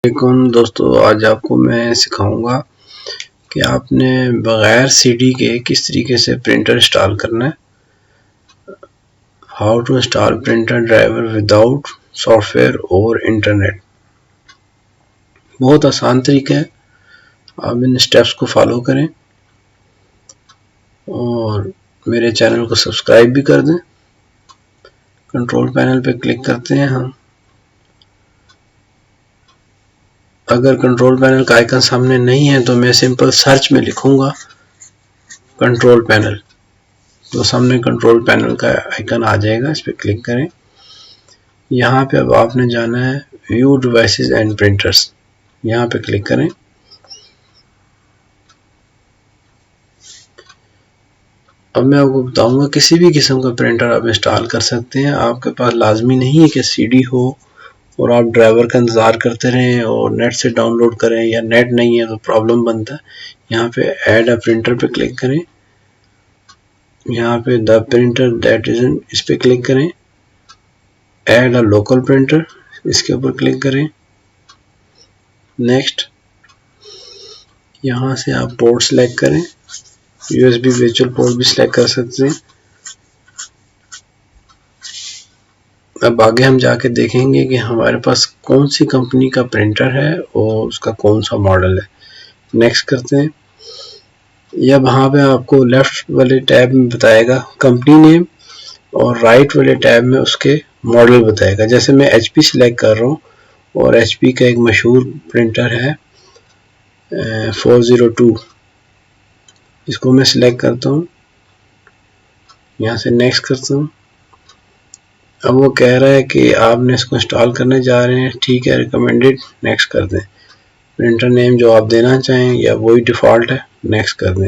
वालेकुम दोस्तों, आज आपको मैं सिखाऊंगा कि आपने बगैर सीडी के किस तरीके से प्रिंटर इंस्टॉल करना है। How to install printer driver without software और इंटरनेट। बहुत आसान तरीका है, आप इन स्टेप्स को फॉलो करें और मेरे चैनल को सब्सक्राइब भी कर दें। कंट्रोल पैनल पे क्लिक करते हैं हम। अगर कंट्रोल पैनल का आइकन सामने नहीं है तो मैं सिंपल सर्च में लिखूंगा कंट्रोल पैनल, तो सामने कंट्रोल पैनल का आइकन आ जाएगा। इस पर क्लिक करें। यहाँ पे अब आपने जाना है व्यू डिवाइसेस एंड प्रिंटर्स, यहाँ पे क्लिक करें। अब मैं आपको बताऊंगा किसी भी किस्म का प्रिंटर आप इंस्टॉल कर सकते हैं। आपके पास लाजमी नहीं है कि सीडी हो और आप ड्राइवर का इंतज़ार करते रहें और नेट से डाउनलोड करें, या नेट नहीं है तो प्रॉब्लम बनता है। यहाँ पे ऐड अ प्रिंटर पे क्लिक करें। यहाँ पे the printer that is in, इस पे क्लिक करें। ऐड अ लोकल प्रिंटर, इसके ऊपर क्लिक करें। नेक्स्ट, यहाँ से आप पोर्ट सेलेक्ट करें। यूएसबी वर्चुअल पोर्ट भी सिलेक्ट कर सकते हैं। अब आगे हम जाके देखेंगे कि हमारे पास कौन सी कंपनी का प्रिंटर है और उसका कौन सा मॉडल है। नेक्स्ट करते हैं। या वहाँ पे आपको लेफ्ट वाले टैब में बताएगा कंपनी नेम और राइट वाले टैब में उसके मॉडल बताएगा। जैसे मैं HP सिलेक्ट कर रहा हूँ और HP का एक मशहूर प्रिंटर है 402, इसको मैं सिलेक्ट करता हूँ। यहाँ से नेक्स्ट करता हूँ। अब वो कह रहा है कि आपने इसको इंस्टॉल करने जा रहे हैं, ठीक है, रिकमेंडेड, नेक्स्ट कर दें। प्रिंटर नेम जो आप देना चाहें या वही डिफ़ॉल्ट है, नेक्स्ट कर दें।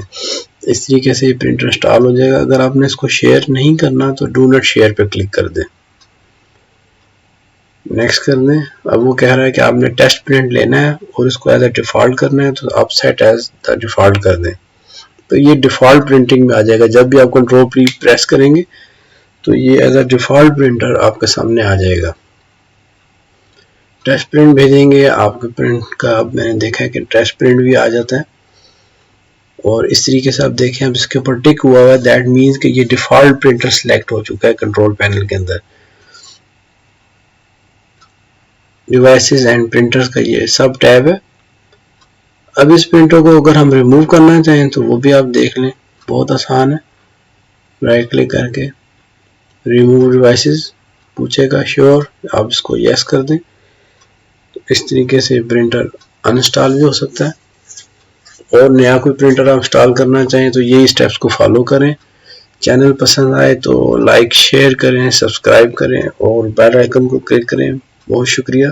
इस तरीके से ये प्रिंटर इंस्टॉल हो जाएगा। अगर आपने इसको शेयर नहीं करना तो डू नॉट शेयर पे क्लिक कर दें, नेक्स्ट कर दें। अब वो कह रहा है कि आपने टेस्ट प्रिंट लेना है और इसको एज अ डिफ़ॉल्ट करना है, तो आप सेट एज द डिफ़ॉल्ट कर दें। तो ये डिफ़ॉल्ट प्रिंटिंग में आ जाएगा। जब भी आप कंट्रोल प्रेस करेंगे तो ये एज अ डिफ़ॉल्ट प्रिंटर आपके सामने आ जाएगा। टेस्ट प्रिंट भेजेंगे आपके प्रिंट का। अब मैंने देखा है कि टेस्ट प्रिंट भी आ जाता है और इस तरीके से आप देखें, अब इसके ऊपर टिक हुआ हुआ है, दैट मीन्स कि ये डिफ़ॉल्ट प्रिंटर सेलेक्ट हो चुका है कंट्रोल पैनल के अंदर। डिवाइसेस एंड प्रिंटर्स का ये सब टैब है। अब इस प्रिंटर को अगर हम रिमूव करना चाहें तो वो भी आप देख लें, बहुत आसान है। राइट क्लिक करके रिमूव डिवाइसेस पूछेगा, श्योर, आप इसको यस कर दें। तो इस तरीके से प्रिंटर अनइंस्टॉल भी हो सकता है। और नया कोई प्रिंटर आप इंस्टॉल करना चाहें तो यही स्टेप्स को फॉलो करें। चैनल पसंद आए तो लाइक शेयर करें, सब्सक्राइब करें और बेल आइकन को क्लिक करें। बहुत शुक्रिया।